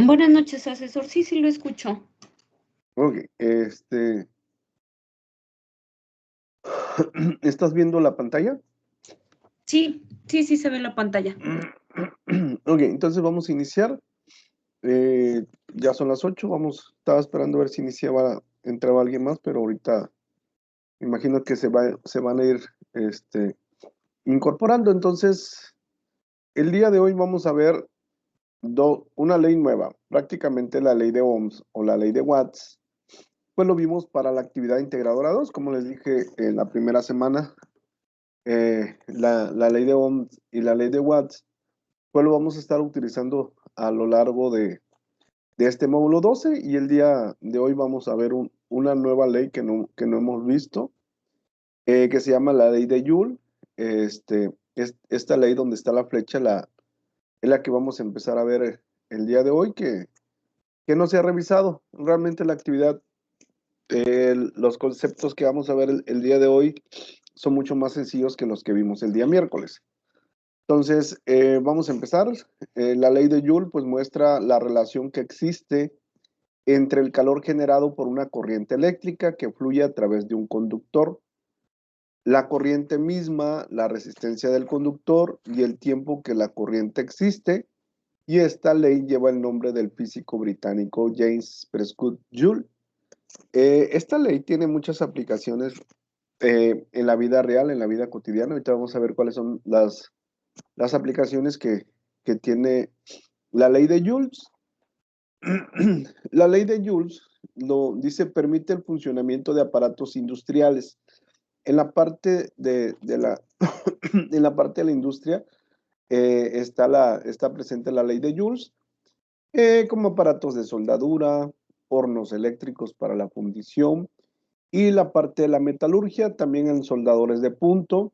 Buenas noches, asesor. Sí, sí lo escucho. Ok, ¿estás viendo la pantalla? Sí, sí, sí se ve la pantalla. Ok, entonces vamos a iniciar. Ya son las 8, estaba esperando a ver si entraba alguien más, pero ahorita me imagino que se van a ir incorporando. Entonces, el día de hoy vamos a ver una ley nueva, prácticamente la ley de Ohms o la ley de Watts. Pues lo vimos para la actividad integradora 2, como les dije en la primera semana, la ley de Ohms y la ley de Watts, pues lo vamos a estar utilizando a lo largo de este módulo 12 y el día de hoy vamos a ver una nueva ley que no hemos visto, que se llama la ley de Joule. Esta ley donde está la flecha es la que vamos a empezar a ver el día de hoy, que no se ha revisado. Realmente la actividad, los conceptos que vamos a ver el día de hoy son mucho más sencillos que los que vimos el día miércoles. Entonces, vamos a empezar. La ley de Joule pues muestra la relación que existe entre el calor generado por una corriente eléctrica que fluye a través de un conductor, la corriente misma, la resistencia del conductor y el tiempo que la corriente existe. Y esta ley lleva el nombre del físico británico James Prescott Joule. Esta ley tiene muchas aplicaciones en la vida real, en la vida cotidiana. Ahorita vamos a ver cuáles son las aplicaciones que tiene la ley de Joule. La ley de Joule lo dice, permite el funcionamiento de aparatos industriales. En la parte en la parte de la industria está presente la ley de Joule, como aparatos de soldadura, hornos eléctricos para la fundición y la parte de la metalurgia, también en soldadores de punto.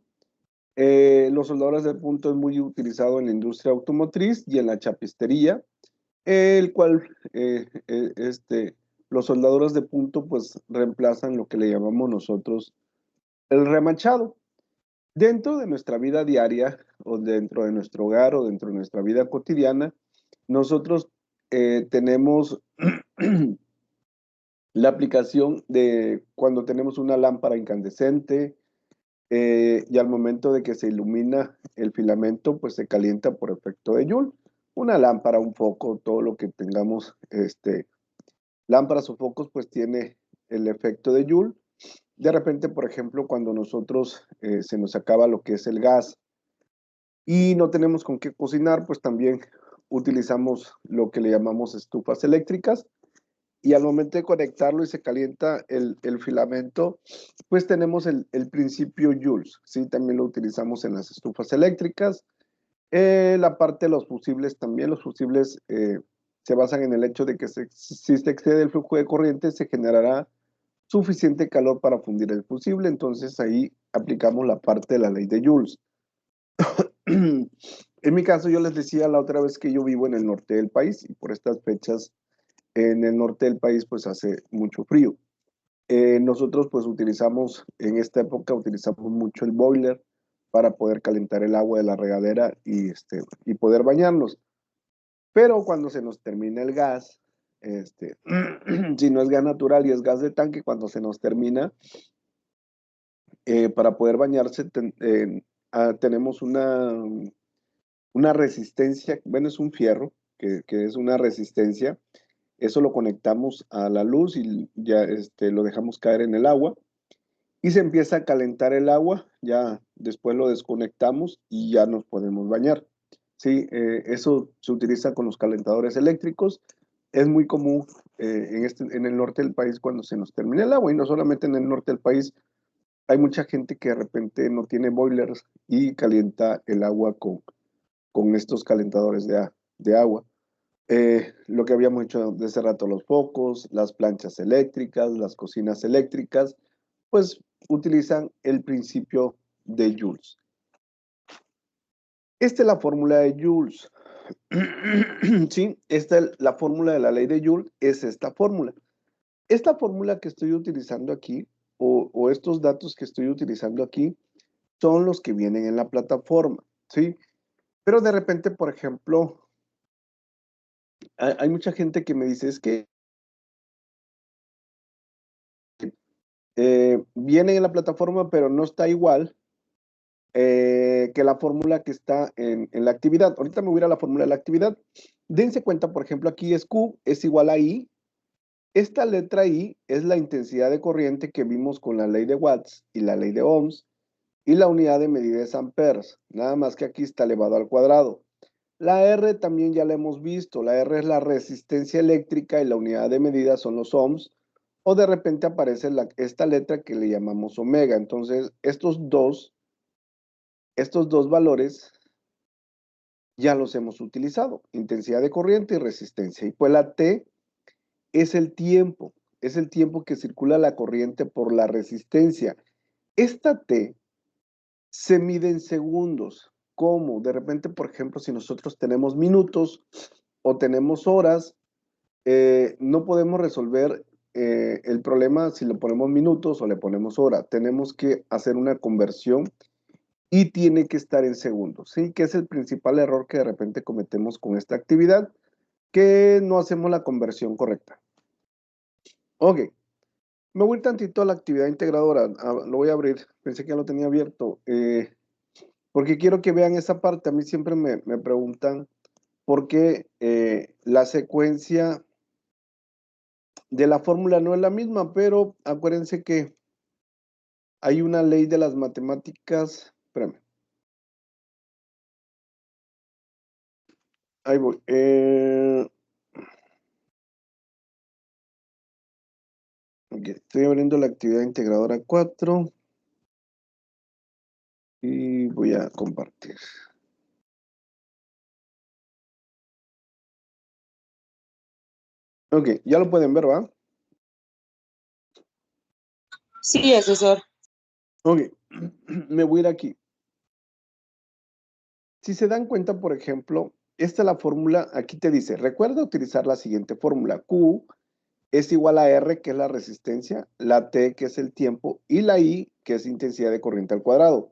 Los soldadores de punto es muy utilizado en la industria automotriz y en la chapistería, el cual los soldadores de punto pues reemplazan lo que le llamamos nosotros el remachado. Dentro de nuestra vida diaria o dentro de nuestro hogar o dentro de nuestra vida cotidiana, nosotros tenemos la aplicación de cuando tenemos una lámpara incandescente, y al momento de que se ilumina el filamento, pues se calienta por efecto de Joule. Una lámpara, un foco, todo lo que tengamos, lámparas o focos, pues tiene el efecto de Joule. De repente, por ejemplo, cuando nosotros se nos acaba lo que es el gas y no tenemos con qué cocinar, pues también utilizamos lo que le llamamos estufas eléctricas, y al momento de conectarlo y se calienta el filamento, pues tenemos el principio Joule, ¿sí? También lo utilizamos en las estufas eléctricas. La parte de los fusibles también, los fusibles se basan en el hecho de que si se excede el flujo de corriente, se generará suficiente calor para fundir el fusible. Entonces ahí aplicamos la parte de la ley de Joule. En mi caso, yo les decía la otra vez que yo vivo en el norte del país y por estas fechas en el norte del país pues hace mucho frío. Nosotros pues en esta época utilizamos mucho el boiler para poder calentar el agua de la regadera y poder bañarnos. Pero cuando se nos termina el gas, si no es gas natural y es gas de tanque, cuando se nos termina, para poder bañarse tenemos una resistencia, bueno, es un fierro, que es una resistencia. Eso lo conectamos a la luz y ya lo dejamos caer en el agua y se empieza a calentar el agua, ya después lo desconectamos y ya nos podemos bañar. Sí, eso se utiliza con los calentadores eléctricos. Es muy común en el norte del país cuando se nos termina el agua, y no solamente en el norte del país, hay mucha gente que de repente no tiene boilers y calienta el agua con estos calentadores de agua. Lo que habíamos hecho de hace rato, los focos, las planchas eléctricas, las cocinas eléctricas, pues utilizan el principio de Joule. Esta es la fórmula de Joule. Sí, la fórmula de la ley de Joule es esta fórmula. Esta fórmula que estoy utilizando aquí, o estos datos que estoy utilizando aquí, son los que vienen en la plataforma, ¿sí? Pero de repente, por ejemplo, hay mucha gente que me dice, es que viene en la plataforma, pero no está igual que la fórmula que está en la actividad. Ahorita me voy a ir a la fórmula de la actividad. Dense cuenta, por ejemplo, aquí es Q es igual a I. Esta letra I es la intensidad de corriente que vimos con la ley de Watts y la ley de Ohms, y la unidad de medida es amperes, nada más que aquí está elevado al cuadrado. La R también ya la hemos visto, la R es la resistencia eléctrica y la unidad de medida son los ohms, o de repente aparece esta letra que le llamamos omega. Entonces, estos dos valores ya los hemos utilizado, intensidad de corriente y resistencia. Y pues la T es el tiempo que circula la corriente por la resistencia. Esta T se mide en segundos. ¿Cómo? De repente, por ejemplo, si nosotros tenemos minutos o tenemos horas, no podemos resolver el problema si le ponemos minutos o le ponemos hora. Tenemos que hacer una conversión y tiene que estar en segundos, ¿sí? Que es el principal error que de repente cometemos con esta actividad, que no hacemos la conversión correcta. Ok, me voy tantito a la actividad integradora. Lo voy a abrir, pensé que ya lo tenía abierto, porque quiero que vean esa parte. A mí siempre me preguntan por qué la secuencia de la fórmula no es la misma, pero acuérdense que hay una ley de las matemáticas. Espérame. Ahí voy. Okay, estoy abriendo la actividad integradora 4 y voy a compartir. Ok, ya lo pueden ver, ¿va? Sí, asesor. Ok, me voy a ir aquí. Si se dan cuenta, por ejemplo, esta es la fórmula, aquí te dice, recuerda utilizar la siguiente fórmula. Q es igual a R, que es la resistencia, la T, que es el tiempo, y la I, que es intensidad de corriente al cuadrado.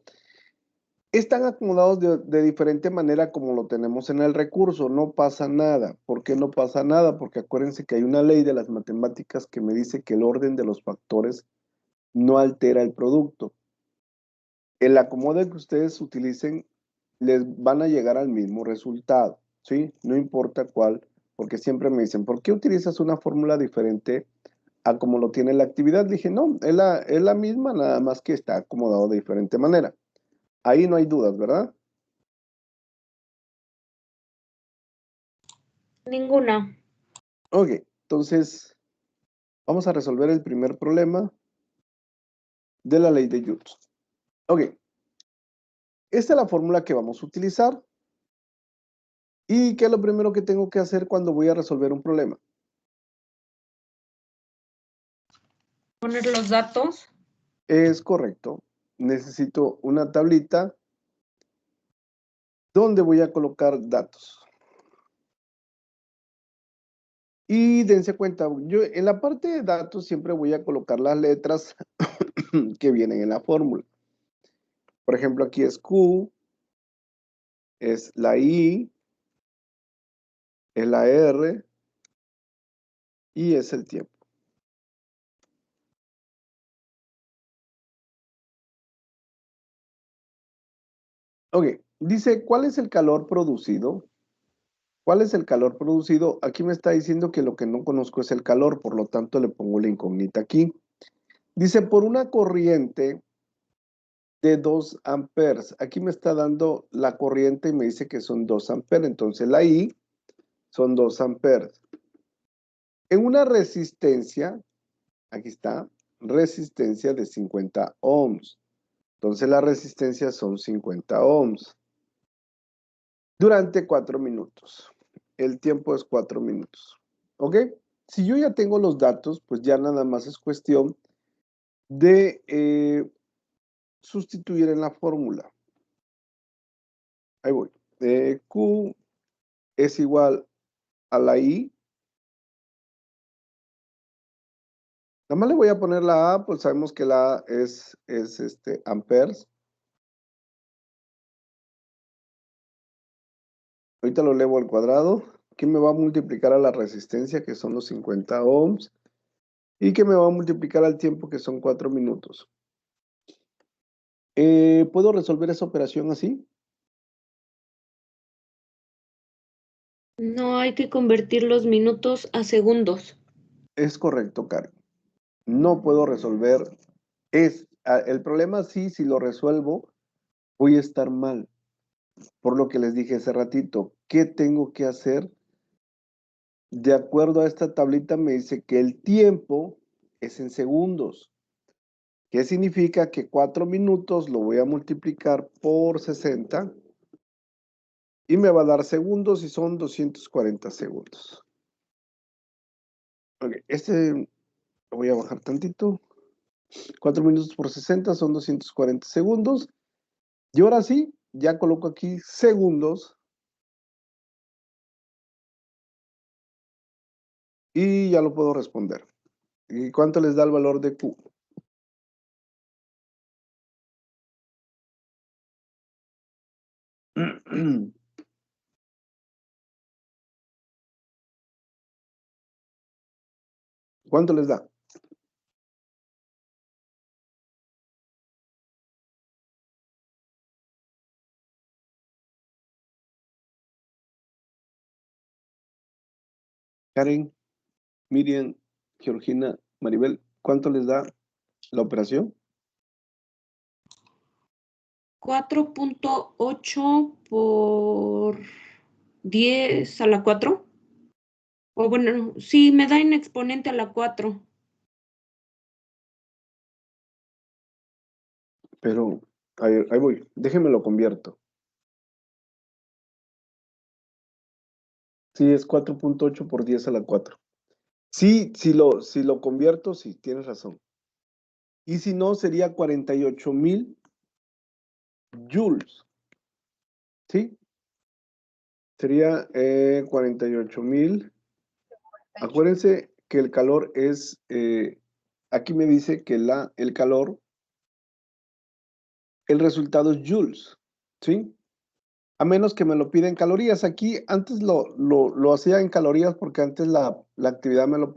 Están acomodados de diferente manera como lo tenemos en el recurso, no pasa nada. ¿Por qué no pasa nada? Porque acuérdense que hay una ley de las matemáticas que me dice que el orden de los factores no altera el producto. El acomodo que ustedes utilicen les van a llegar al mismo resultado, ¿sí? No importa cuál, porque siempre me dicen, ¿por qué utilizas una fórmula diferente a como lo tiene la actividad? Dije, no, es la misma, nada más que está acomodado de diferente manera. Ahí no hay dudas, ¿verdad? Ninguna. Ok, entonces vamos a resolver el primer problema de la ley de Joule. Ok, esta es la fórmula que vamos a utilizar. ¿Y qué es lo primero que tengo que hacer cuando voy a resolver un problema? Poner los datos. Es correcto. Necesito una tablita donde voy a colocar datos. Y dense cuenta, yo en la parte de datos siempre voy a colocar las letras que vienen en la fórmula. Por ejemplo, aquí es Q, es la I, es la R y es el tiempo. Ok, dice, ¿cuál es el calor producido? ¿Cuál es el calor producido? Aquí me está diciendo que lo que no conozco es el calor, por lo tanto le pongo la incógnita aquí. Dice, por una corriente de 2 amperes. Aquí me está dando la corriente y me dice que son 2 amperes. Entonces la I son 2 amperes. En una resistencia, aquí está, resistencia de 50 ohms. Entonces la resistencia son 50 ohms. Durante 4 minutos. El tiempo es 4 minutos. ¿Ok? Si yo ya tengo los datos, pues ya nada más es cuestión de sustituir en la fórmula. Ahí voy. Q es igual a la I. Nada más le voy a poner la A, pues sabemos que la A es amperes. Ahorita lo elevo al cuadrado. que me va a multiplicar a la resistencia, que son los 50 ohms, y que me va a multiplicar al tiempo, que son 4 minutos. ¿Puedo resolver esa operación así? No, hay que convertir los minutos a segundos. Es correcto, Karen. No puedo resolver. El problema sí, si lo resuelvo, voy a estar mal. Por lo que les dije hace ratito, ¿qué tengo que hacer? De acuerdo a esta tablita me dice que el tiempo es en segundos. ¿Qué significa? Que 4 minutos lo voy a multiplicar por 60 y me va a dar segundos y son 240 segundos. Ok, lo voy a bajar tantito. 4 minutos por 60 son 240 segundos. Y ahora sí, ya coloco aquí segundos. Y ya lo puedo responder. ¿Y cuánto les da el valor de Q? ¿Cuánto les da? Karen, Miriam, Georgina, Maribel, ¿cuánto les da la operación? 4.8 por 10 a la 4. O bueno, sí, me da en exponente a la 4. Pero ahí voy, déjenme lo convierto. Sí, es 4.8 por 10 a la 4. Sí, si lo convierto, sí, tienes razón. Y si no, sería 48,000 joules. ¿Sí? Sería 48,000. Acuérdense que el calor es, aquí me dice que el calor, el resultado es joules. ¿Sí? A menos que me lo pida en calorías. Aquí antes lo hacía en calorías porque antes la actividad me lo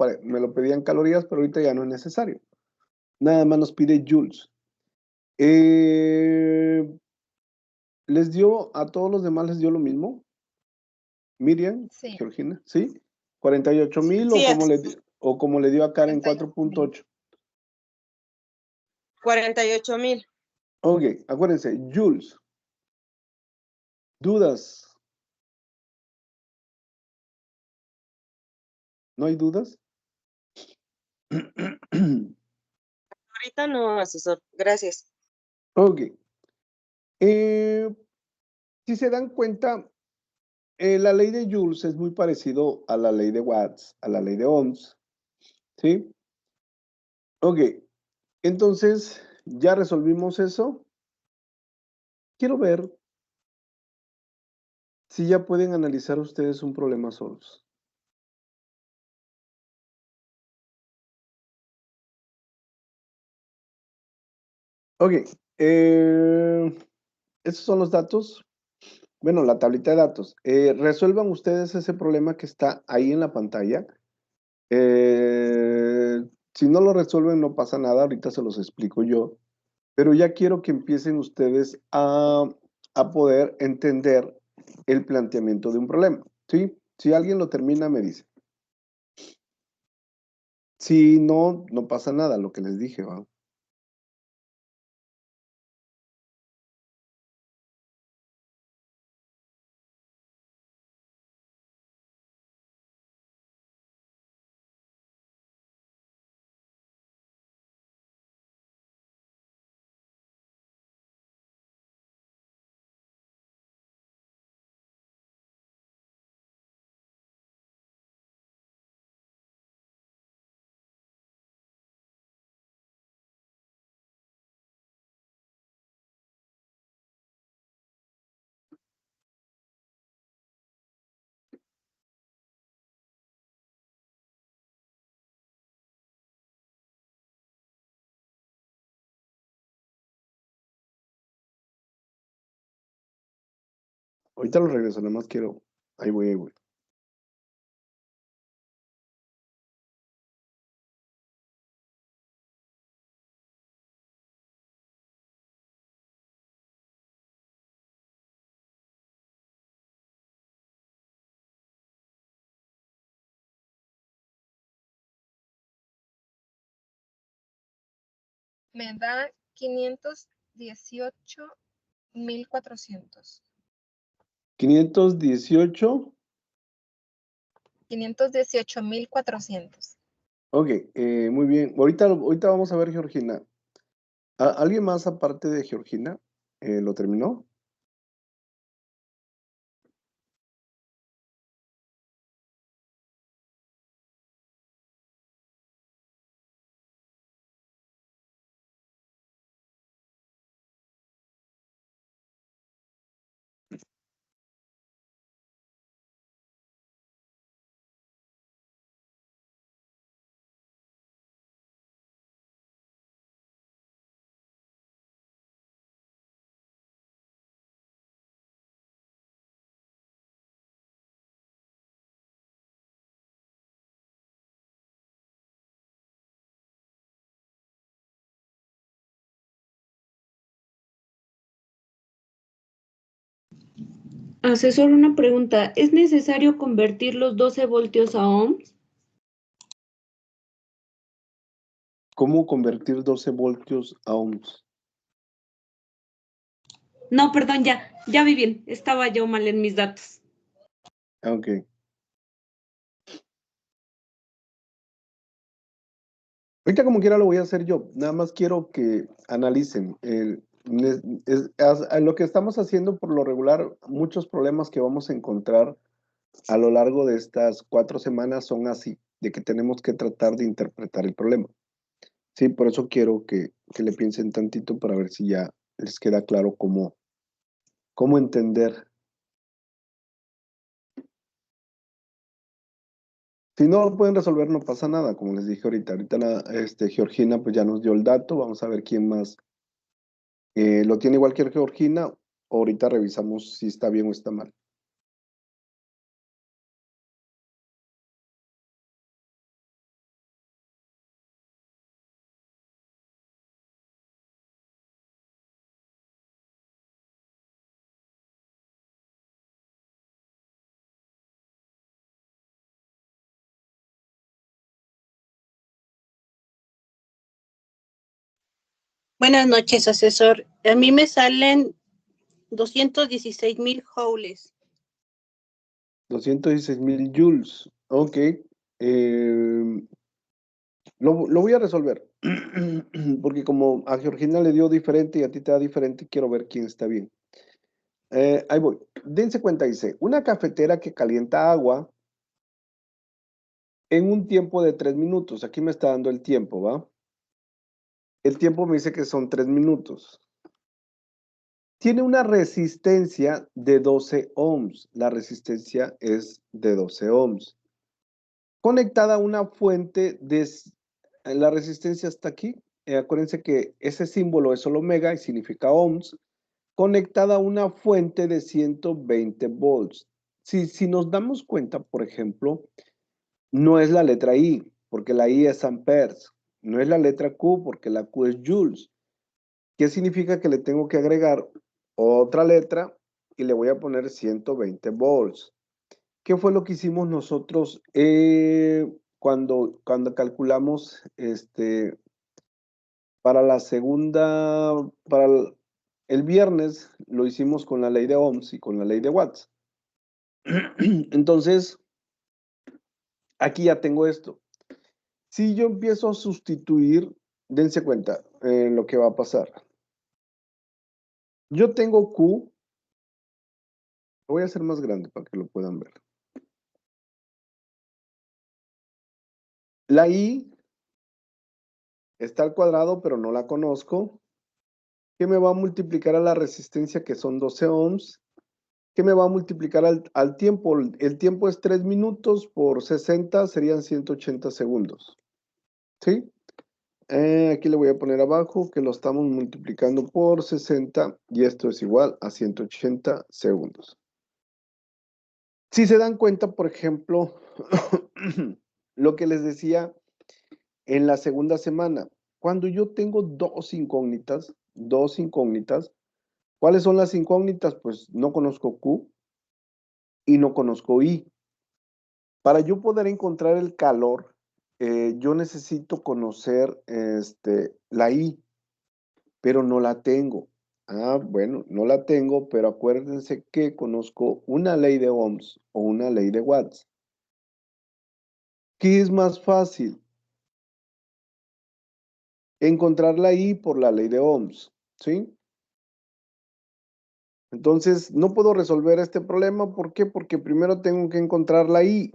pedía en calorías, pero ahorita ya no es necesario. Nada más nos pide joules. ¿Les dio a todos los demás les dio lo mismo? Miriam, Sí. Georgina, ¿sí? 48,000 Sí, o como le dio a Karen 48,000. 4.8. 48,000. Ok, acuérdense, joules. ¿Dudas? ¿No hay dudas? Ahorita no, asesor. Gracias. Ok. Si se dan cuenta, la ley de Joules es muy parecido a la ley de Watts, a la ley de Ohms, ¿sí? Ok, entonces ya resolvimos eso. Quiero ver si ya pueden analizar ustedes un problema solos. Ok, estos son los datos. Bueno, la tablita de datos. Resuelvan ustedes ese problema que está ahí en la pantalla. Si no lo resuelven, no pasa nada. Ahorita se los explico yo. Pero ya quiero que empiecen ustedes a poder entender el planteamiento de un problema. ¿Sí? Si alguien lo termina, me dice. Si no, no pasa nada, lo que les dije, ¿va? Ahorita lo regreso, nada más quiero. Ahí voy, ahí voy. Me da 518,400. 518. 518,400. Ok, muy bien. Ahorita vamos a ver, Georgina. ¿Alguien más aparte de Georgina lo terminó? Asesor, una pregunta. ¿Es necesario convertir los 12 voltios a ohms? ¿Cómo convertir 12 voltios a ohms? No, perdón, ya vi bien. Estaba yo mal en mis datos. Ok. Ahorita como quiera lo voy a hacer yo. Nada más quiero que analicen. Lo que estamos haciendo por lo regular, muchos problemas que vamos a encontrar a lo largo de estas 4 semanas son así, de que tenemos que tratar de interpretar el problema. Sí, por eso quiero que le piensen tantito para ver si ya les queda claro cómo entender. Si no lo pueden resolver, no pasa nada, como les dije ahorita. Ahorita Georgina pues ya nos dio el dato, vamos a ver quién más lo tiene igual que Georgina. Ahorita revisamos si está bien o está mal. Buenas noches, asesor. A mí me salen 216,000 joules. 216,000 joules. Ok. Lo voy a resolver. Porque como a Georgina le dio diferente y a ti te da diferente, quiero ver quién está bien. Ahí voy. Dense cuenta, dice, una cafetera que calienta agua en un tiempo de 3 minutos. Aquí me está dando el tiempo, ¿va? El tiempo me dice que son 3 minutos. Tiene una resistencia de 12 ohms. La resistencia es de 12 ohms. Conectada a una fuente de... La resistencia está aquí. Acuérdense que ese símbolo es solo omega y significa ohms. Conectada a una fuente de 120 volts. Si nos damos cuenta, por ejemplo, no es la letra I, porque la I es amperes. No es la letra Q, porque la Q es joules. ¿Qué significa? Que le tengo que agregar otra letra y le voy a poner 120 volts. ¿Qué fue lo que hicimos nosotros cuando calculamos para la segunda, para el viernes lo hicimos con la ley de ohms y con la ley de watts? Entonces, aquí ya tengo esto. Si yo empiezo a sustituir, dense cuenta lo que va a pasar. Yo tengo Q, lo voy a hacer más grande para que lo puedan ver. La I está al cuadrado, pero no la conozco. ¿Qué me va a multiplicar a la resistencia, que son 12 ohms? ¿Qué me va a multiplicar al tiempo? El tiempo es 3 minutos por 60, serían 180 segundos. ¿Sí? Aquí le voy a poner abajo que lo estamos multiplicando por 60 y esto es igual a 180 segundos. Si se dan cuenta, por ejemplo, lo que les decía en la segunda semana, cuando yo tengo dos incógnitas, ¿cuáles son las incógnitas? Pues no conozco Q y no conozco I. Para yo poder encontrar el calor, yo necesito conocer la I. pero no la tengo. Ah, bueno, no la tengo, pero acuérdense que conozco una ley de Ohms o una ley de Watts. ¿Qué es más fácil? Encontrar la I por la ley de Ohms, ¿sí? Entonces, no puedo resolver este problema. ¿Por qué? Porque primero tengo que encontrar la I.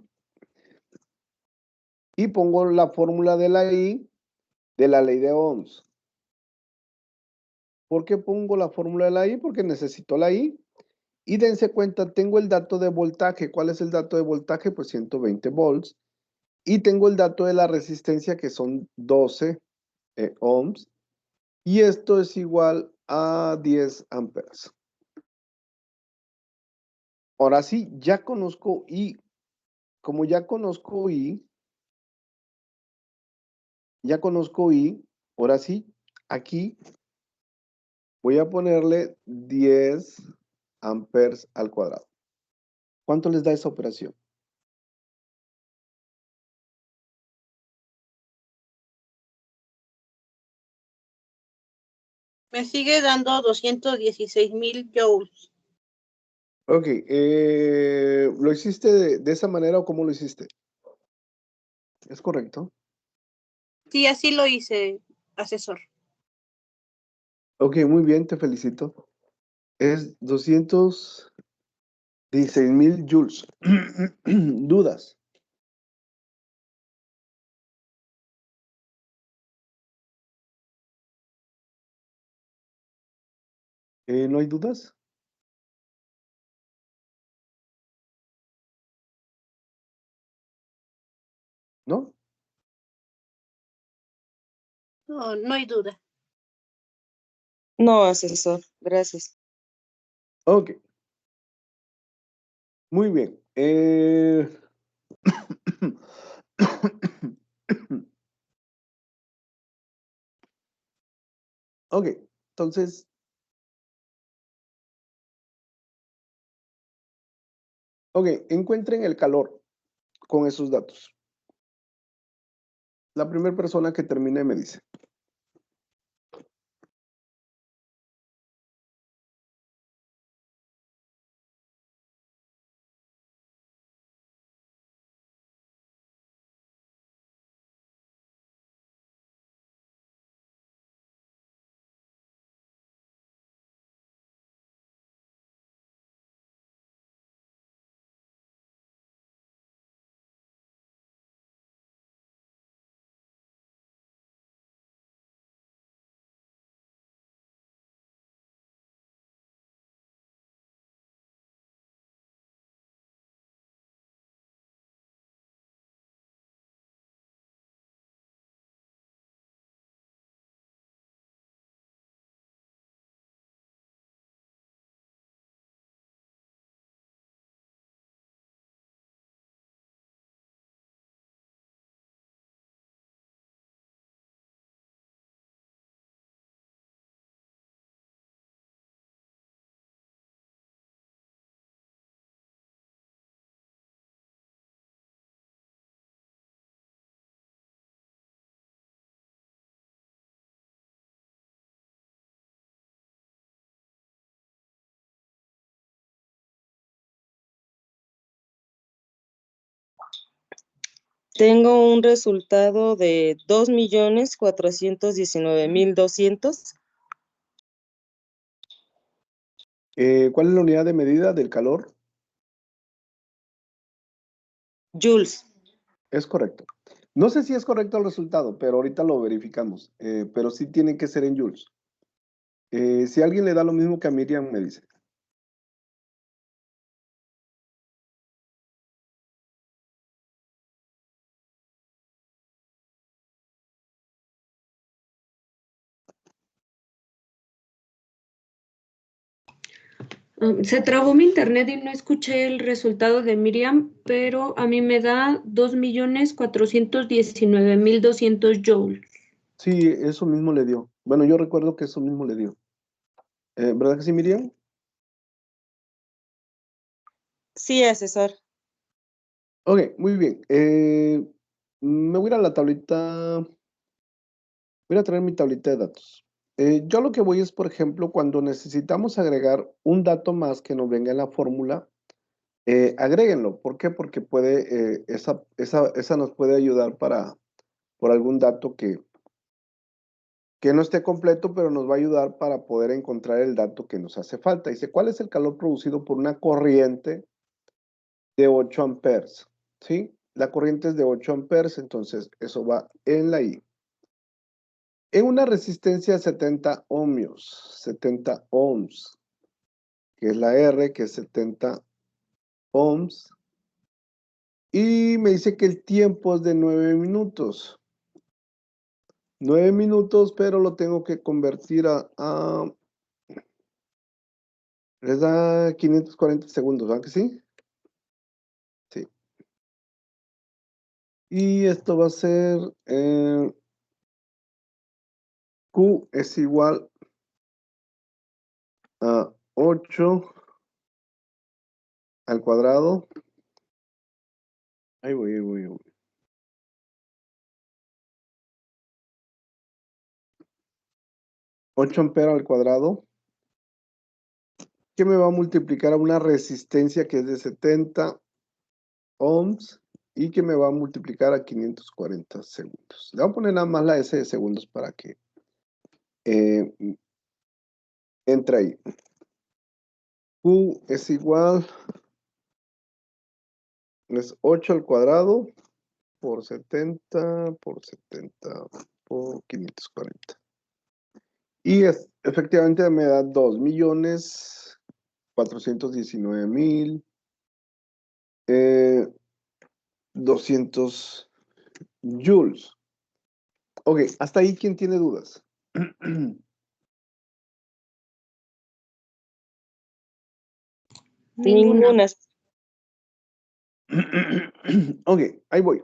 Y pongo la fórmula de la I de la ley de Ohms. ¿Por qué pongo la fórmula de la I? Porque necesito la I. Y dense cuenta, tengo el dato de voltaje. ¿Cuál es el dato de voltaje? Pues 120 volts. Y tengo el dato de la resistencia, que son 12 ohms. Y esto es igual a 10 amperes. Ahora sí, ya conozco I. Como ya conozco I, ahora sí, aquí voy a ponerle 10 amperes al cuadrado. ¿Cuánto les da esa operación? Me sigue dando 216,000 joules. Ok, ¿lo hiciste de esa manera o cómo lo hiciste? ¿Es correcto? Sí, así lo hice, asesor. Ok, muy bien, te felicito. Es 216,000 joules. ¿Dudas? ¿No hay dudas? ¿No? No, no hay duda. No, asesor. Gracias. Ok. Muy bien. Ok, entonces, encuentren el calor con esos datos. La primera persona que termine me dice. Tengo un resultado de 2.419.200 ¿Cuál es la unidad de medida del calor? joules. Es correcto. No sé si es correcto el resultado, pero ahorita lo verificamos. Pero sí tiene que ser en joules. Si alguien le da lo mismo que a Miriam, me dice. Se trabó mi internet y no escuché el resultado de Miriam, pero a mí me da 2.419.200 joules. Sí, eso mismo le dio. Bueno, yo recuerdo que eso mismo le dio. ¿Verdad que sí, Miriam? Sí, asesor. Ok, muy bien. Me voy a ir a la tablita. Voy a traer mi tablita de datos. Yo lo que voy es, por ejemplo, cuando necesitamos agregar un dato más que nos venga en la fórmula, agréguenlo. ¿Por qué? Porque puede, esa nos puede ayudar por algún dato que no esté completo, pero nos va a ayudar para poder encontrar el dato que nos hace falta. Dice, ¿cuál es el calor producido por una corriente de 8 amperes? ¿Sí? La corriente es de 8 amperes, entonces eso va en la I. En una resistencia de 70 ohmios, que es la R, que es 70 ohms, y me dice que el tiempo es de 9 minutos. 9 minutos, pero lo tengo que convertir les da 540 segundos, ¿verdad que sí? Sí. Y esto va a ser Q es igual a 8 al cuadrado. Ahí voy, ahí voy, ahí voy. 8 amperes al cuadrado, que me va a multiplicar a una resistencia que es de 70 ohms y que me va a multiplicar a 540 segundos. Le voy a poner nada más la S de segundos para que entre ahí. Q es igual, es 8 al cuadrado por 70 por 540. Y efectivamente me da 2.419.200 joules. Ok, hasta ahí, ¿quién tiene dudas? Ninguna. Ok, ahí voy.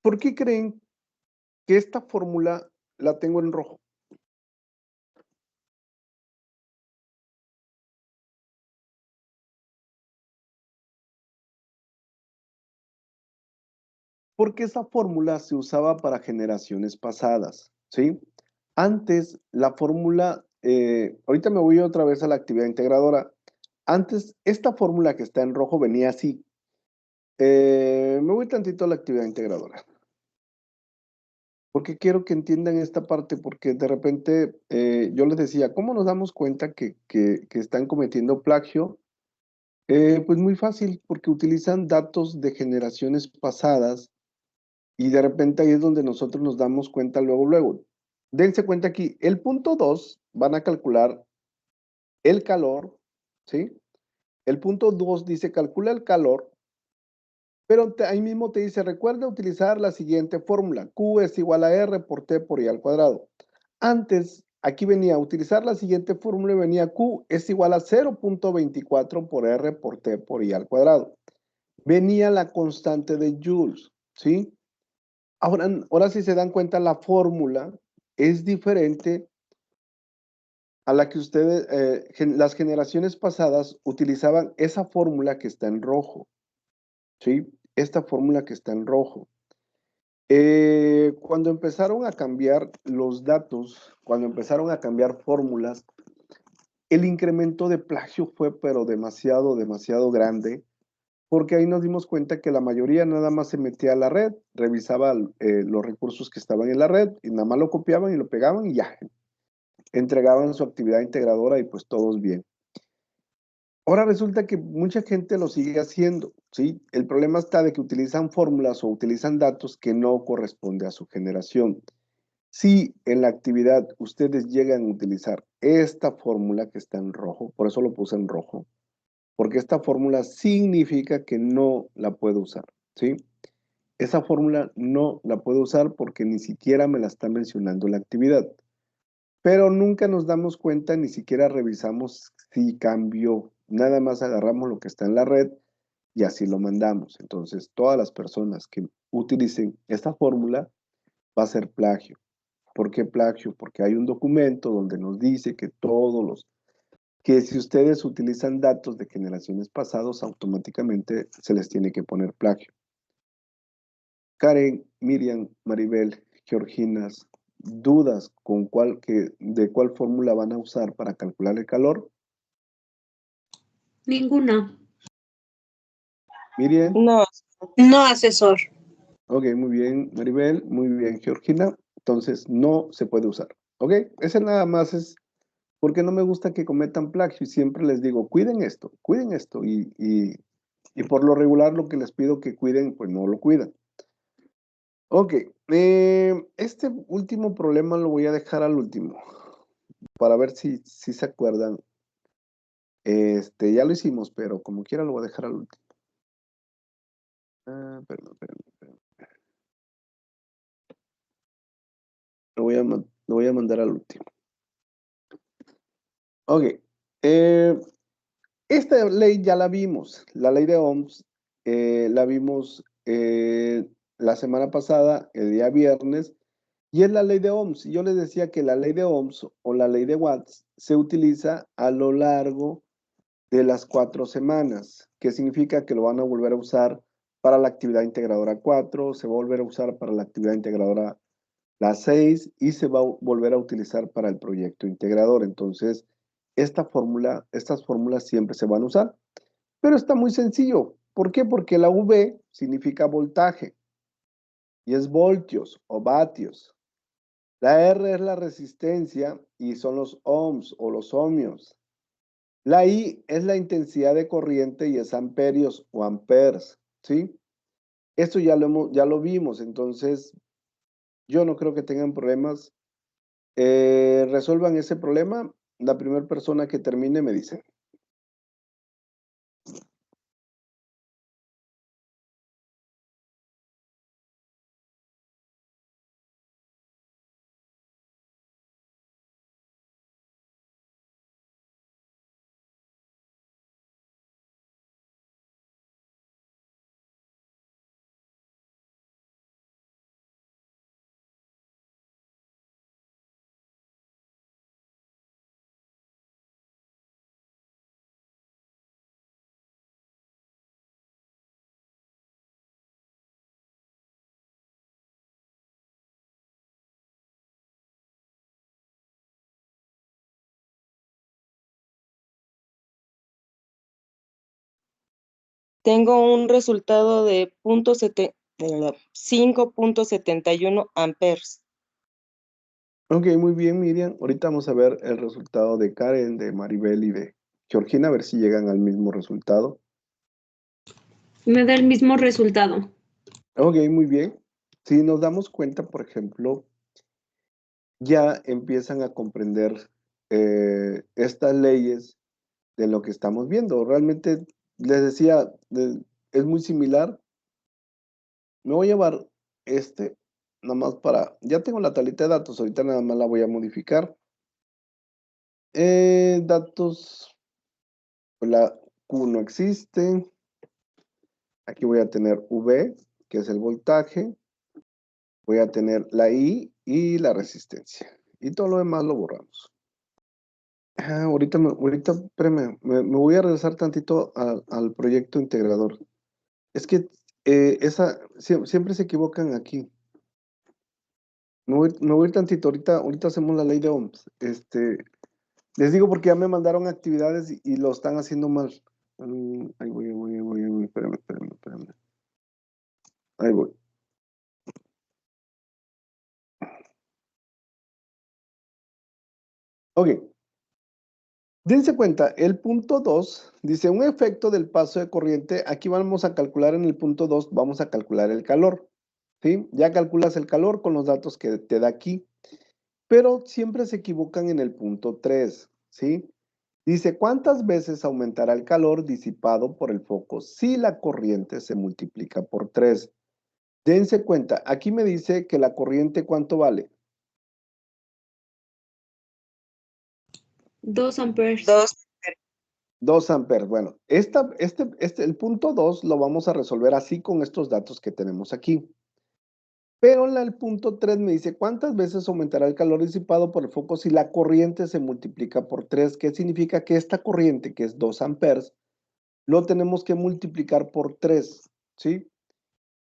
¿Por qué creen que esta fórmula la tengo en rojo? Porque esa fórmula se usaba para generaciones pasadas, ¿sí? Antes, la fórmula, ahorita me voy otra vez a la actividad integradora. Antes, esta fórmula que está en rojo venía así. Me voy tantito a la actividad integradora. Porque quiero que entiendan esta parte, porque de repente yo les decía, ¿cómo nos damos cuenta que están cometiendo plagio? Pues muy fácil, porque utilizan datos de generaciones pasadas y de repente ahí es donde nosotros nos damos cuenta luego. Dense cuenta aquí, el punto 2 van a calcular el calor, ¿sí? El punto 2 dice calcula el calor, pero ahí mismo te dice recuerda utilizar la siguiente fórmula, Q es igual a R por T por I al cuadrado. Antes, aquí venía utilizar la siguiente fórmula y venía Q es igual a 0.24 por R por T por I al cuadrado. Venía la constante de Joules, ¿sí? Ahora si se dan cuenta, la fórmula es diferente a la que ustedes, las generaciones pasadas utilizaban esa fórmula que está en rojo, ¿sí? Esta fórmula que está en rojo. Cuando empezaron a cambiar los datos, cuando empezaron a cambiar fórmulas, el incremento de plagio fue pero demasiado grande, porque ahí nos dimos cuenta que la mayoría nada más se metía a la red, revisaba los recursos que estaban en la red y nada más lo copiaban y lo pegaban y ya, entregaban su actividad integradora y pues todos bien. Ahora resulta que mucha gente lo sigue haciendo, ¿sí? El problema está de que utilizan fórmulas o utilizan datos que no corresponden a su generación. Si en la actividad ustedes llegan a utilizar esta fórmula que está en rojo, por eso lo puse en rojo, porque esta fórmula significa que no la puedo usar, ¿sí? Esa fórmula no la puedo usar porque ni siquiera me la está mencionando la actividad. Pero nunca nos damos cuenta, ni siquiera revisamos si cambió. Nada más agarramos lo que está en la red y así lo mandamos. Entonces, todas las personas que utilicen esta fórmula va a ser plagio. ¿Por qué plagio? Porque hay un documento donde nos dice que que si ustedes utilizan datos de generaciones pasadas, automáticamente se les tiene que poner plagio. Karen, Miriam, Maribel, Georginas, ¿dudas de cuál fórmula van a usar para calcular el calor? Ninguna. Miriam. No, No, asesor. Ok, muy bien, Maribel, muy bien, Georgina. Entonces, no se puede usar. Ok, ese nada más es porque no me gusta que cometan plagio y siempre les digo, cuiden esto, y por lo regular lo que les pido que cuiden, pues no lo cuidan. Ok, este último problema lo voy a dejar al último, para ver si se acuerdan. Ya lo hicimos, pero como quiera lo voy a dejar al último. Perdón. Lo voy a mandar al último. Ok. Esta ley ya la vimos. La ley de Ohms la vimos la semana pasada, el día viernes, y es la ley de Ohms. Yo les decía que la ley de Ohms o la ley de Watts se utiliza a lo largo de las 4 semanas, que significa que lo van a volver a usar para la actividad integradora 4, se va a volver a usar para la actividad integradora la 6 y se va a volver a utilizar para el proyecto integrador. Entonces, estas fórmulas siempre se van a usar, pero está muy sencillo. ¿Por qué? Porque la V significa voltaje y es voltios o vatios. La R es la resistencia y son los ohms o los ohmios. La I es la intensidad de corriente y es amperios o amperes, ¿sí? Esto ya lo vimos, entonces yo no creo que tengan problemas. Resuelvan ese problema. La primera persona que termine me dice. tengo un resultado de 5.71 amperes. Ok, muy bien, Miriam. Ahorita vamos a ver el resultado de Karen, de Maribel y de Georgina, a ver si llegan al mismo resultado. Me da el mismo resultado. Ok, muy bien. Si nos damos cuenta, por ejemplo, ya empiezan a comprender estas leyes de lo que estamos viendo. Realmente, les decía, es muy similar. Me voy a llevar nada más ya tengo la tablita de datos, ahorita nada más la voy a modificar. Datos, la Q no existe. Aquí voy a tener V, que es el voltaje. Voy a tener la I y la resistencia. Y todo lo demás lo borramos. Ahorita, espérame, me voy a regresar tantito al proyecto integrador. Es que siempre se equivocan aquí. Me voy a ir tantito, ahorita hacemos la ley de Ohms. Les digo porque ya me mandaron actividades y lo están haciendo mal. Ahí voy, espérame. Ahí voy. Ok. Dense cuenta, el punto 2 dice un efecto del paso de corriente. Aquí vamos a calcular en el punto 2, vamos a calcular el calor. ¿Sí? Ya calculas el calor con los datos que te da aquí. Pero siempre se equivocan en el punto 3. ¿Sí? Dice, ¿cuántas veces aumentará el calor disipado por el foco si la corriente se multiplica por 3? Dense cuenta, aquí me dice que la corriente, ¿cuánto vale? 2 amperes. 2 amperes. Bueno, el punto 2 lo vamos a resolver así con estos datos que tenemos aquí. Pero el punto 3 me dice, ¿cuántas veces aumentará el calor disipado por el foco si la corriente se multiplica por 3? ¿Qué significa? Que esta corriente, que es 2 amperes, lo tenemos que multiplicar por 3, ¿sí?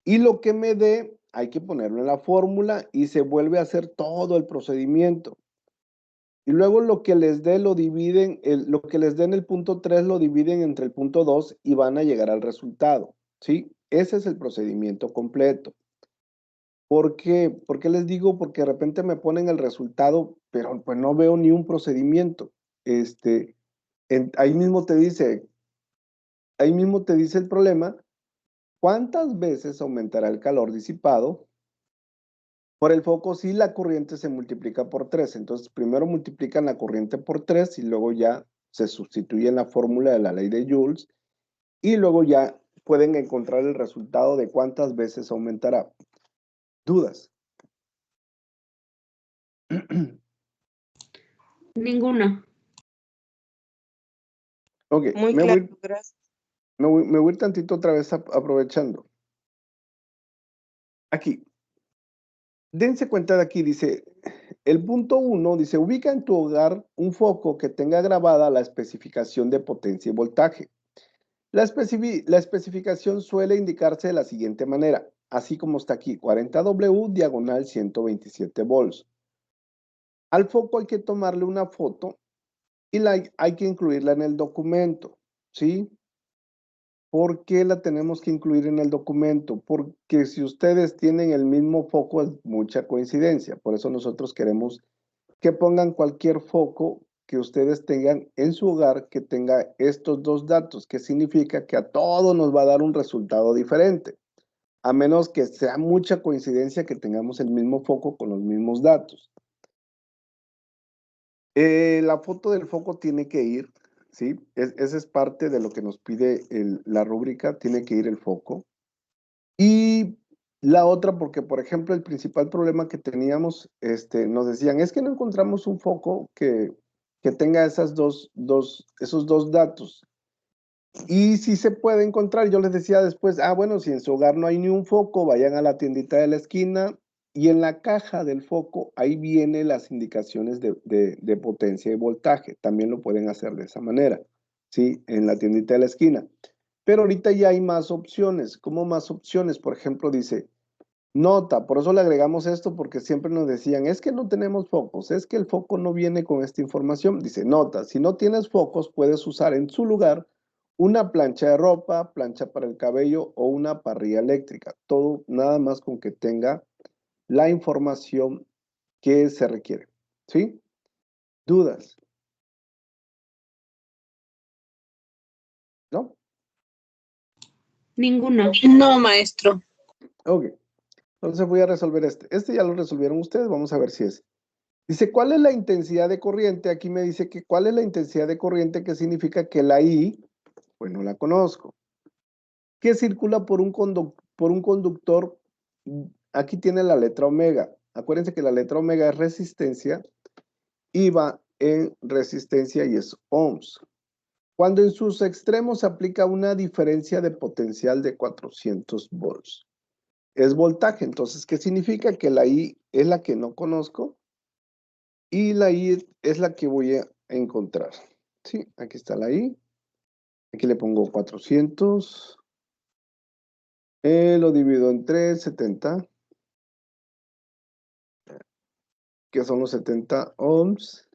Y lo que me dé hay que ponerlo en la fórmula y se vuelve a hacer todo el procedimiento. Y luego lo que les dé lo dividen, lo que les den el punto 3 lo dividen entre el punto 2 y van a llegar al resultado, ¿sí? Ese es el procedimiento completo. ¿Por qué? ¿Por qué les digo? Porque de repente me ponen el resultado, pero pues no veo ni un procedimiento. Ahí mismo te dice el problema, ¿cuántas veces aumentará el calor disipado por el foco si la corriente se multiplica por 3? Entonces, primero multiplican la corriente por 3 y luego ya se sustituye en la fórmula de la ley de Joules y luego ya pueden encontrar el resultado de cuántas veces aumentará. ¿Dudas? Ninguna. Ok, Muy me claro, voy, gracias. me voy a ir tantito otra vez aprovechando. Aquí, dense cuenta de aquí, dice, el punto 1 dice, ubica en tu hogar un foco que tenga grabada la especificación de potencia y voltaje. La especificación suele indicarse de la siguiente manera, así como está aquí, 40W diagonal 127 volts. Al foco hay que tomarle una foto y hay que incluirla en el documento, ¿sí? ¿Por qué la tenemos que incluir en el documento? Porque si ustedes tienen el mismo foco es mucha coincidencia. Por eso nosotros queremos que pongan cualquier foco que ustedes tengan en su hogar que tenga estos dos datos, que significa que a todos nos va a dar un resultado diferente, a menos que sea mucha coincidencia que tengamos el mismo foco con los mismos datos. La foto del foco tiene que ir, ¿sí? Esa es parte de lo que nos pide la rúbrica, tiene que ir el foco. Y la otra, porque por ejemplo el principal problema que teníamos, nos decían, es que no encontramos un foco que tenga esos dos datos. Y si se puede encontrar, yo les decía después, bueno, si en su hogar no hay ni un foco, vayan a la tiendita de la esquina y en la caja del foco, ahí vienen las indicaciones de potencia y voltaje. También lo pueden hacer de esa manera, ¿sí? En la tiendita de la esquina. Pero ahorita ya hay más opciones. ¿Cómo más opciones? Por ejemplo, dice, nota, por eso le agregamos esto, porque siempre nos decían, es que no tenemos focos, es que el foco no viene con esta información. Dice, nota, si no tienes focos, puedes usar en su lugar una plancha de ropa, plancha para el cabello o una parrilla eléctrica. Todo nada más con que tenga la información que se requiere. ¿Sí? ¿Dudas? ¿No? Ninguna. No, maestro. Ok. Entonces voy a resolver este. Este ya lo resolvieron ustedes. Vamos a ver si es. Dice, ¿cuál es la intensidad de corriente? Aquí me dice que ¿cuál es la intensidad de corriente? Que significa que la I, pues no la conozco. Que circula por un conductor, aquí tiene la letra omega. Acuérdense que la letra omega es resistencia y va en resistencia y es ohms. Cuando en sus extremos se aplica una diferencia de potencial de 400 volts. Es voltaje, entonces, ¿qué significa? Que la I es la que no conozco y la I es la que voy a encontrar. Sí, aquí está la I. Aquí le pongo 400. Lo divido en 3, 70. Que son los 70 ohms.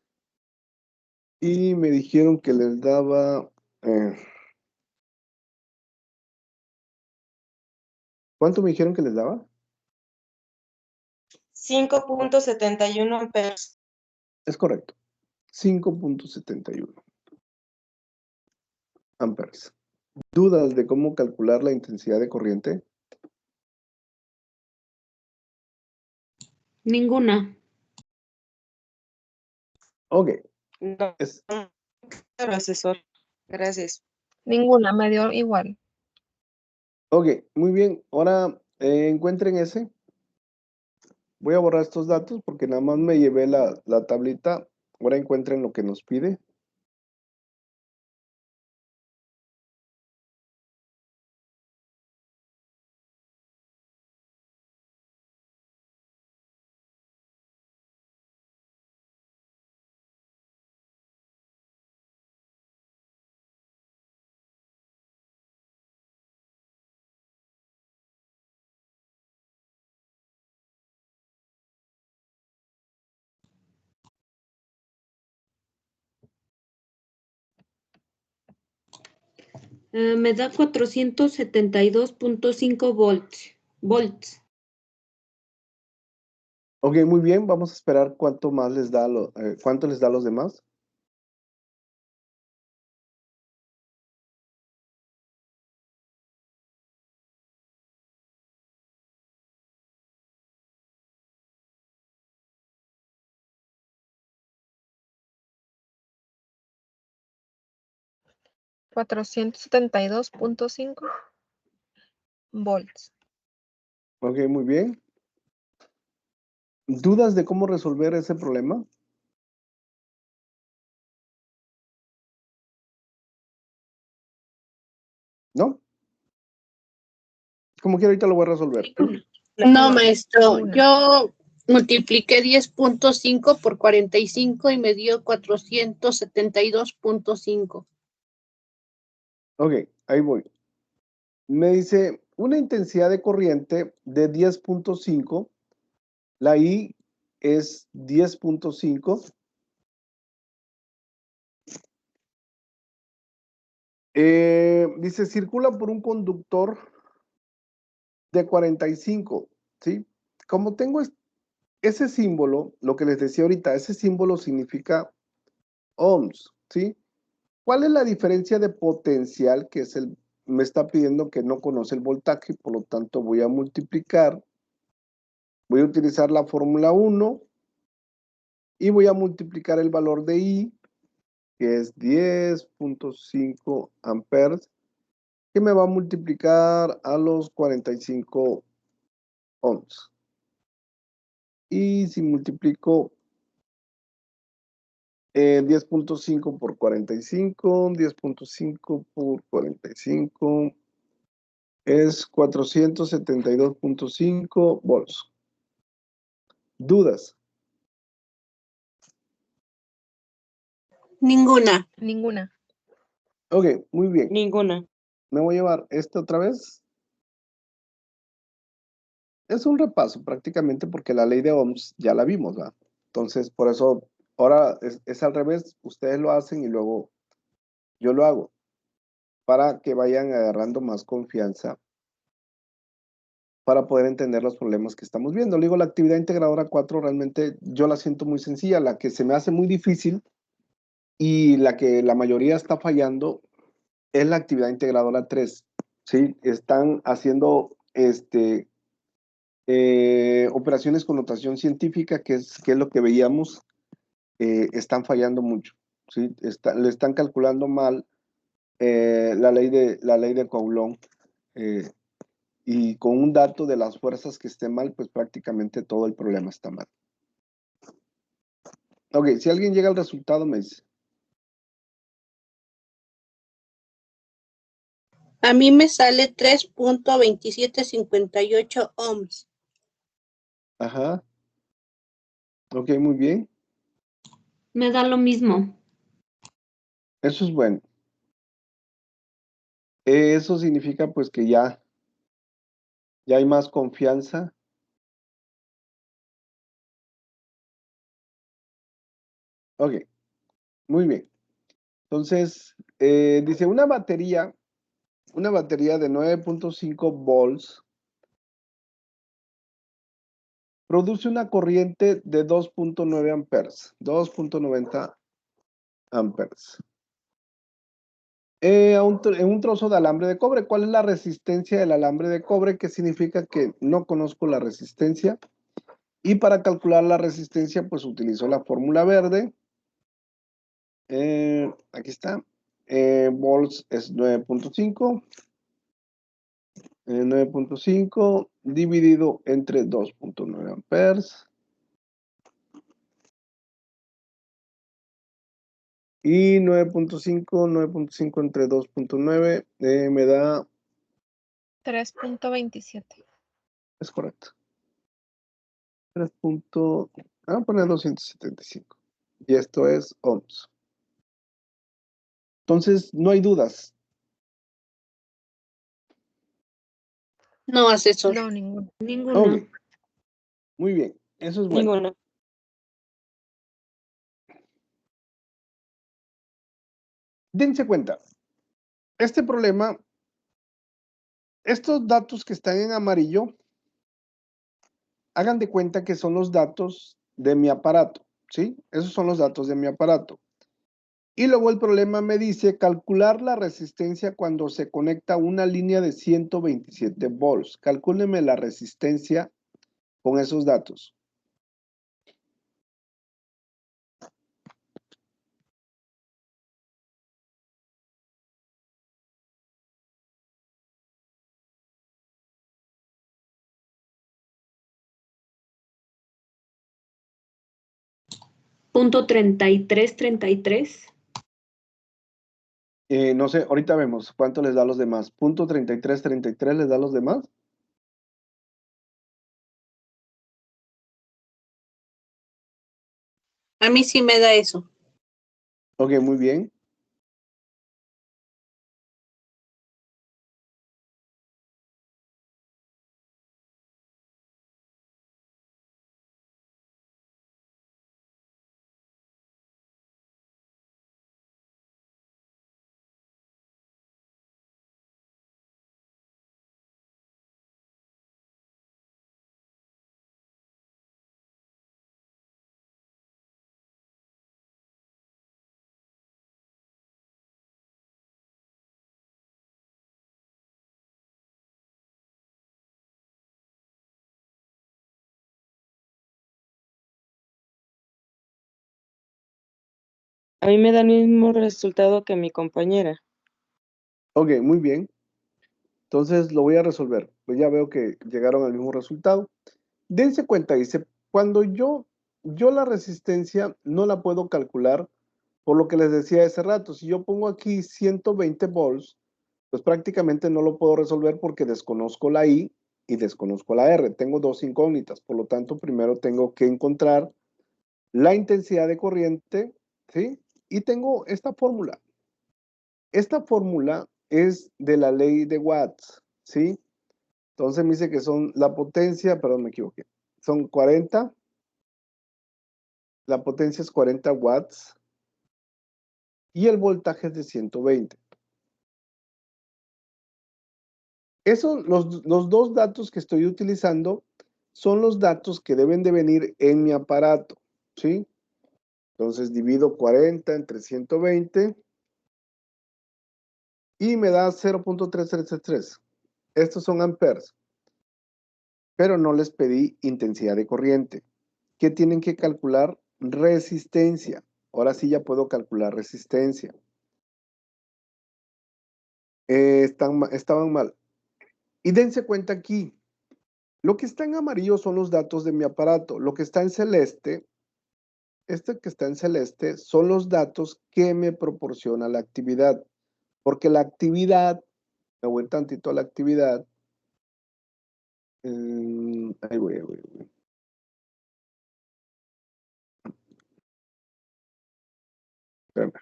Y me dijeron que les daba... ¿cuánto me dijeron que les daba? 5.71 amperes. Es correcto. 5.71 amperes. ¿Dudas de cómo calcular la intensidad de corriente? Ninguna. Ok. No, claro, asesor. Gracias. Ninguna, me dio igual. Ok, muy bien. Ahora encuentren ese. Voy a borrar estos datos porque nada más me llevé la tablita. Ahora encuentren lo que nos pide. Me da 472.5 volts. Ok, muy bien. Vamos a esperar cuánto más les da, cuánto les da a los demás. $472.5 volts. Ok, muy bien. ¿Dudas de cómo resolver ese problema? ¿No? Como quiera, ahorita lo voy a resolver. No, maestro. Ninguna. Yo multipliqué 10.5 por 45 y me dio 472.5. Ok, ahí voy. Me dice una intensidad de corriente de 10.5. La I es 10.5. Dice, circula por un conductor de 45, ¿sí? Como tengo ese símbolo, lo que les decía ahorita, ese símbolo significa ohms, ¿sí? ¿Cuál es la diferencia de potencial? Que es me está pidiendo que no conoce el voltaje, por lo tanto voy a multiplicar, voy a utilizar la fórmula 1 y voy a multiplicar el valor de I, que es 10.5 amperes, que me va a multiplicar a los 45 ohms. Y si multiplico 10.5 por 45, 10.5 por 45, es 472.5 volts. ¿Dudas? Ninguna. Ninguna. Ok, muy bien. Ninguna. Me voy a llevar esto otra vez. Es un repaso prácticamente porque la ley de Ohms ya la vimos, ¿va? Entonces, por eso ahora es al revés. Ustedes lo hacen y luego yo lo hago para que vayan agarrando más confianza para poder entender los problemas que estamos viendo. Le digo, la actividad integradora 4 realmente yo la siento muy sencilla. La que se me hace muy difícil y la que la mayoría está fallando es la actividad integradora 3. ¿Sí? Están haciendo operaciones con notación científica, que es lo que veíamos, están fallando mucho. ¿Sí? Le están calculando mal la ley de Coulomb. Y con un dato de las fuerzas que esté mal, pues prácticamente todo el problema está mal. Ok, si alguien llega al resultado, me dice. A mí me sale 3.2758 ohms. Ajá. Ok, muy bien. Me da lo mismo. Eso es bueno. Eso significa pues que ya hay más confianza. Ok, muy bien. Entonces, dice una batería de 9.5 volts produce una corriente de 2.9 amperes, 2.90 amperes. En un trozo de alambre de cobre. ¿Cuál es la resistencia del alambre de cobre? ¿Qué significa que no conozco la resistencia? Y para calcular la resistencia, pues utilizo la fórmula verde. Aquí está. Volts es 9.5. 9.5 dividido entre 2.9 amperes. Y 9.5 entre 2.9 me da... 3.27. Es correcto. 3. Vamos a poner 275. Y esto es ohms. Entonces, no hay dudas. No, asesor. No, ninguna. Ninguna. Ok. Muy bien. Eso es bueno. Ninguna. Dense cuenta. este problema, estos datos que están en amarillo, hagan de cuenta que son los datos de mi aparato, ¿sí? Esos son los datos de mi aparato. Y luego el problema me dice calcular la resistencia cuando se conecta una línea de 127 volts. Calcúleme la resistencia con esos datos. Punto 3333. No sé, ahorita vemos cuánto les da a los demás. Punto 3333 les da a los demás. A mí sí me da eso. Ok, muy bien. A mí me da el mismo resultado que mi compañera. Ok, muy bien. Entonces lo voy a resolver. Pues ya veo que llegaron al mismo resultado. Dense cuenta, dice, cuando yo la resistencia no la puedo calcular por lo que les decía hace rato. Si yo pongo aquí 120 volts, pues prácticamente no lo puedo resolver porque desconozco la I y desconozco la R. Tengo dos incógnitas. Por lo tanto, primero tengo que encontrar la intensidad de corriente, ¿sí? Y tengo esta fórmula. Esta fórmula es de la ley de Watts, ¿sí? Entonces me dice que son la potencia, perdón, me equivoqué. Son 40. La potencia es 40 watts. Y el voltaje es de 120. Esos, los dos datos que estoy utilizando son los datos que deben de venir en mi aparato, ¿sí? Entonces divido 40 entre 120 y me da 0.333. Estos son amperes, pero no les pedí intensidad de corriente. ¿Qué tienen que calcular? Resistencia. Ahora sí ya puedo calcular resistencia. Estaban mal. Y dense cuenta aquí, lo que está en amarillo son los datos de mi aparato. Lo que está en celeste, este que está en celeste, son los datos que me proporciona la actividad. Porque la actividad, me voy tantito a la actividad. Ahí voy. Espérame.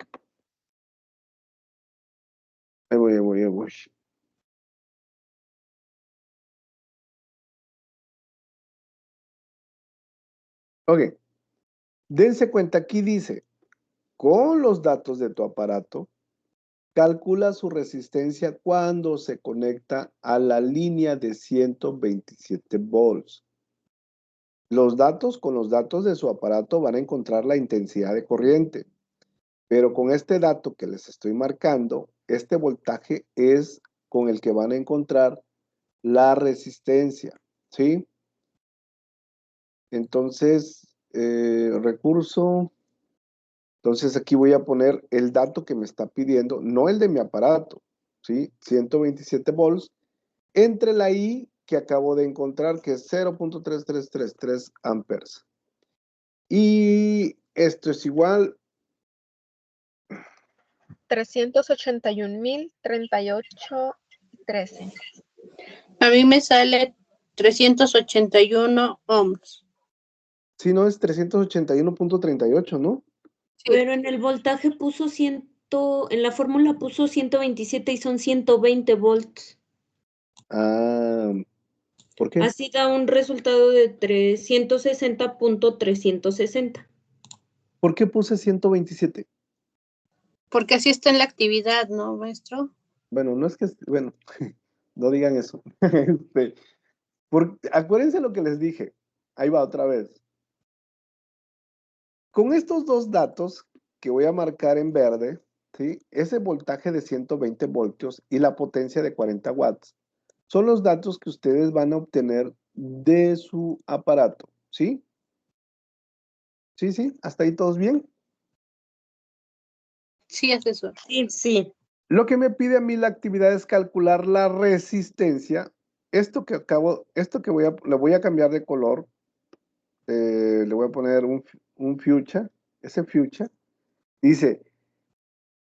Ahí voy. Ok. Dense cuenta, aquí dice, con los datos de tu aparato, calcula su resistencia cuando se conecta a la línea de 127 volts. Los datos, con los datos de su aparato van a encontrar la intensidad de corriente, pero con este dato que les estoy marcando, este voltaje es con el que van a encontrar la resistencia, ¿sí? Entonces, recurso. Entonces aquí voy a poner el dato que me está pidiendo, no el de mi aparato, ¿sí? 127 volts, entre la I que acabo de encontrar, que es 0.3333 amperes. Y esto es igual. 381,038,13. A mí me sale 381 ohms. Si no, es 381.38, ¿no? Sí. Pero en el voltaje puso en la fórmula puso 127 y son 120 volts. Ah, ¿por qué? Así da un resultado de 360.360. ¿Por qué puse 127? Porque así está en la actividad, ¿no, maestro? Bueno, no es que, bueno, no digan eso. Acuérdense lo que les dije. Ahí va otra vez. Con estos dos datos que voy a marcar en verde, ¿sí? Ese voltaje de 120 voltios y la potencia de 40 watts, son los datos que ustedes van a obtener de su aparato, ¿sí? Sí, sí, hasta ahí todos bien. Sí, asesor. Sí, sí. Lo que me pide a mí la actividad es calcular la resistencia. Esto que le voy a cambiar de color. Le voy a poner un fuchsia. Ese fuchsia. Dice,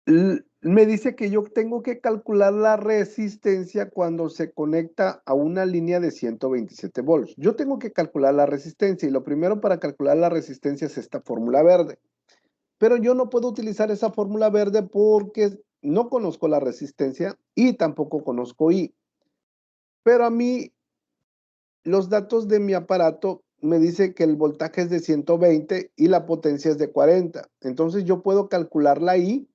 me dice que yo tengo que calcular la resistencia cuando se conecta a una línea de 127 volts. Yo tengo que calcular la resistencia y lo primero para calcular la resistencia es esta fórmula verde. Pero yo no puedo utilizar esa fórmula verde porque no conozco la resistencia y tampoco conozco I. Pero a mí los datos de mi aparato me dice que el voltaje es de 120 y la potencia es de 40. Entonces yo puedo calcular la I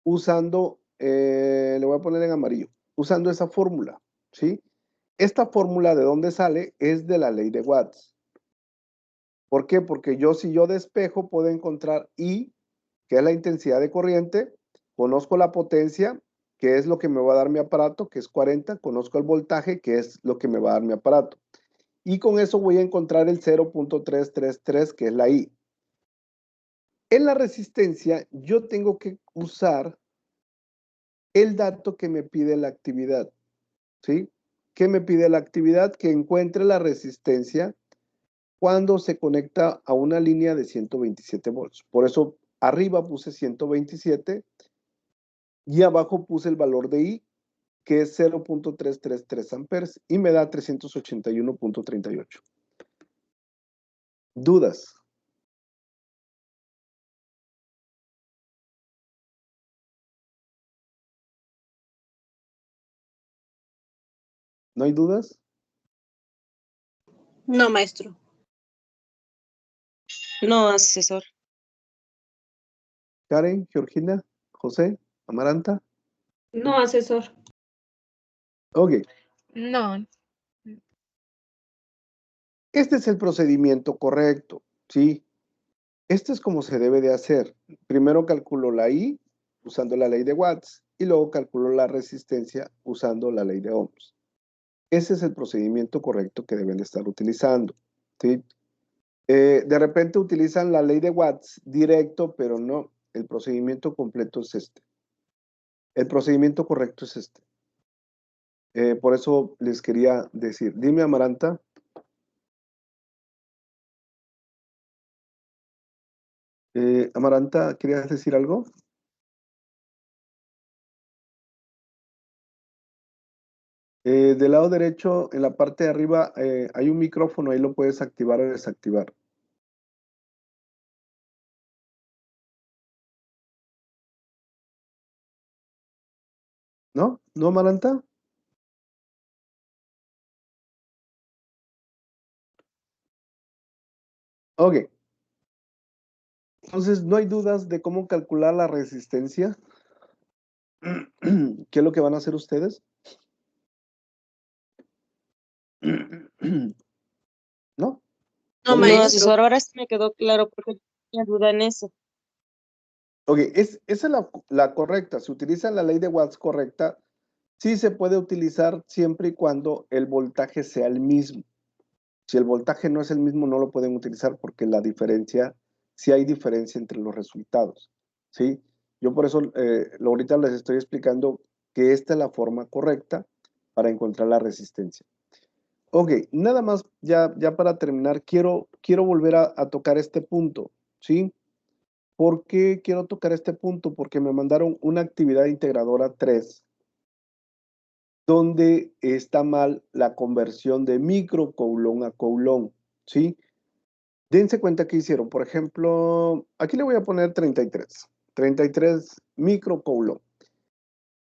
usando, le voy a poner en amarillo, usando esa fórmula, ¿sí? Esta fórmula de dónde sale es de la ley de Watts. ¿Por qué? Porque si yo despejo puedo encontrar I, que es la intensidad de corriente, conozco la potencia, que es lo que me va a dar mi aparato, que es 40, conozco el voltaje, que es lo que me va a dar mi aparato. Y con eso voy a encontrar el 0.333, que es la I. En la resistencia, yo tengo que usar el dato que me pide la actividad, ¿sí? ¿Qué me pide la actividad? Que encuentre la resistencia cuando se conecta a una línea de 127 volts. Por eso arriba puse 127 y abajo puse el valor de I, que es 0.333 amperes y me da 381.38. ¿Dudas? ¿No hay dudas? No, maestro. No, asesor. Karen, Georgina, José, Amaranta. No, asesor. Ok. No. Este es el procedimiento correcto, ¿sí? Este es como se debe de hacer. Primero calculo la I usando la ley de Watts y luego calculo la resistencia usando la ley de Ohms. Ese es el procedimiento correcto que deben de estar utilizando, ¿sí? De repente utilizan la ley de Watts directo, pero no. El procedimiento completo es este. El procedimiento correcto es este. Por eso les quería decir. Dime, Amaranta. Amaranta, ¿querías decir algo? Del lado derecho, en la parte de arriba, hay un micrófono, ahí lo puedes activar o desactivar. ¿No? ¿No, Amaranta? Ok. Entonces, no hay dudas de cómo calcular la resistencia. ¿Qué es lo que van a hacer ustedes? ¿No? No, No, maestro. asesor, ahora sí me quedó claro porque tenía duda en eso. Ok, esa es la correcta. Si utilizan la ley de Watts correcta, sí se puede utilizar siempre y cuando el voltaje sea el mismo. Si el voltaje no es el mismo, no lo pueden utilizar porque sí hay diferencia entre los resultados, ¿sí? Yo por eso ahorita les estoy explicando que esta es la forma correcta para encontrar la resistencia. Ok, nada más, ya para terminar, quiero volver a tocar este punto, ¿sí? ¿Por qué quiero tocar este punto? Porque me mandaron una actividad integradora 3 donde está mal la conversión de microcoulomb a coulomb, ¿sí? Dense cuenta que hicieron, por ejemplo, aquí le voy a poner 33 microcoulomb.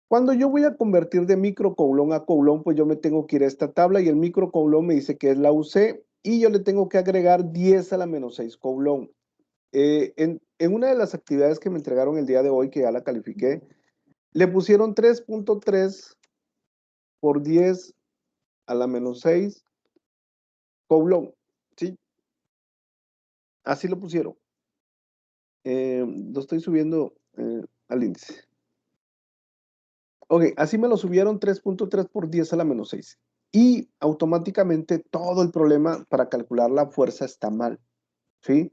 Cuando yo voy a convertir de microcoulomb a coulomb, pues yo me tengo que ir a esta tabla y el microcoulomb me dice que es la UC y yo le tengo que agregar 10 a la menos 6 coulomb. En una de las actividades que me entregaron el día de hoy, que ya la califiqué, Le pusieron 3.3 por 10 a la menos 6 Coulomb, ¿sí? Así lo pusieron. Lo estoy subiendo al índice. Ok, así me lo subieron 3.3 por 10 a la menos 6. Y automáticamente todo el problema para calcular la fuerza está mal, ¿sí?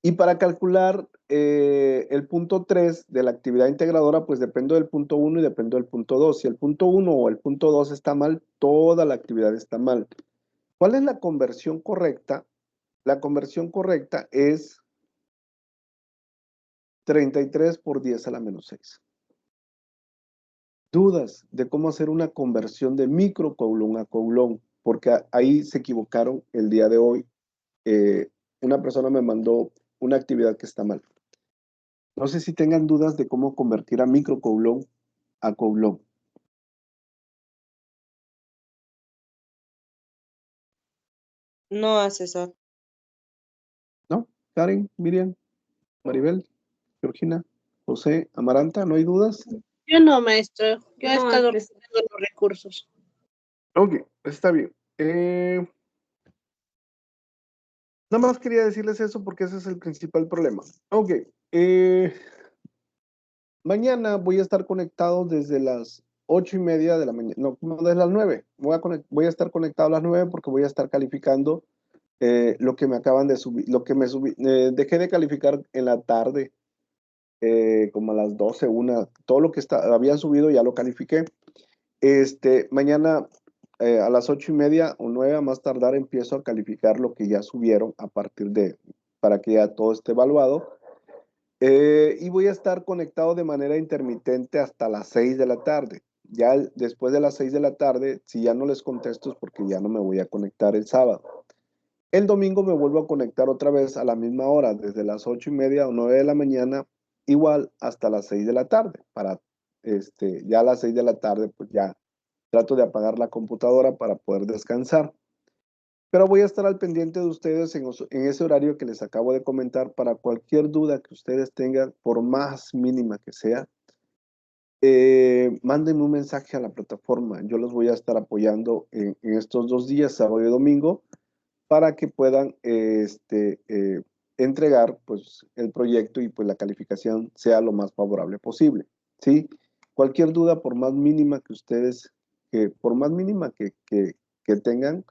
Y para calcular el punto 3 de la actividad integradora, pues depende del punto 1 y depende del punto 2. Si el punto 1 o el punto 2 está mal, toda la actividad está mal. ¿Cuál es la conversión correcta? La conversión correcta es 33 por 10 a la menos 6. Dudas de cómo hacer una conversión de microcoulomb a coulomb, porque ahí se equivocaron el día de hoy. Una persona me mandó una actividad que está mal. No sé si tengan dudas de cómo convertir a microcoulomb a coulomb. No, asesor. ¿No? Karen, Miriam, Maribel, Georgina, José, Amaranta, ¿no hay dudas? Yo no, maestro. Yo he No, estado asesor. revisando los recursos. Ok, está bien. Nada más quería decirles eso porque ese es el principal problema. Ok. Mañana voy a estar conectado desde las 8:30 de la mañana. No, desde las 9. Voy a estar conectado a las 9 porque voy a estar calificando lo que me acaban de subir. Lo que me subí. Dejé de calificar en la tarde, como a las 12, 1. Todo lo que habían subido ya lo califiqué. Mañana a las 8:30 o 9 a más tardar empiezo a calificar lo que ya subieron para que ya todo esté evaluado. Y voy a estar conectado de manera intermitente hasta las 6 de la tarde. Ya después de las 6 de la tarde, si ya no les contesto es porque ya no me voy a conectar el sábado. El domingo me vuelvo a conectar otra vez a la misma hora, desde las 8:30 o 9 de la mañana, igual hasta las 6 de la tarde. Ya a las 6 de la tarde, pues ya trato de apagar la computadora para poder descansar. Pero voy a estar al pendiente de ustedes en ese horario que les acabo de comentar para cualquier duda que ustedes tengan, por más mínima que sea. Mándenme un mensaje a la plataforma. Yo los voy a estar apoyando en estos 2 días, sábado y domingo, para que puedan entregar pues, el proyecto y pues la calificación sea lo más favorable posible. ¿Sí? Cualquier duda, por más mínima que ustedes, por más mínima que tengan,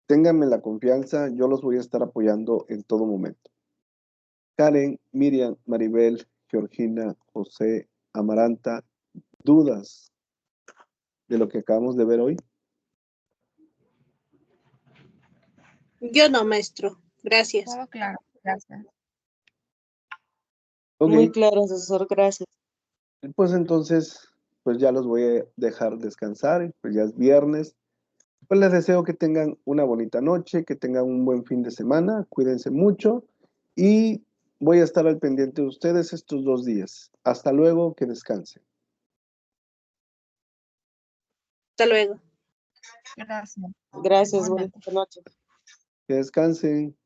ténganme la confianza, yo los voy a estar apoyando en todo momento. Karen, Miriam, Maribel, Georgina, José, Amaranta, ¿dudas de lo que acabamos de ver hoy? Yo no, maestro. Gracias. Todo claro, gracias. Ok, Muy claro, asesor, gracias. pues entonces, pues ya los voy a dejar descansar, pues ya es viernes. Pues les deseo que tengan una bonita noche, que tengan un buen fin de semana, cuídense mucho y voy a estar al pendiente de ustedes estos 2 días. Hasta luego, que descansen. Hasta luego. Gracias. Gracias, Buenas buenas noches. Que descansen.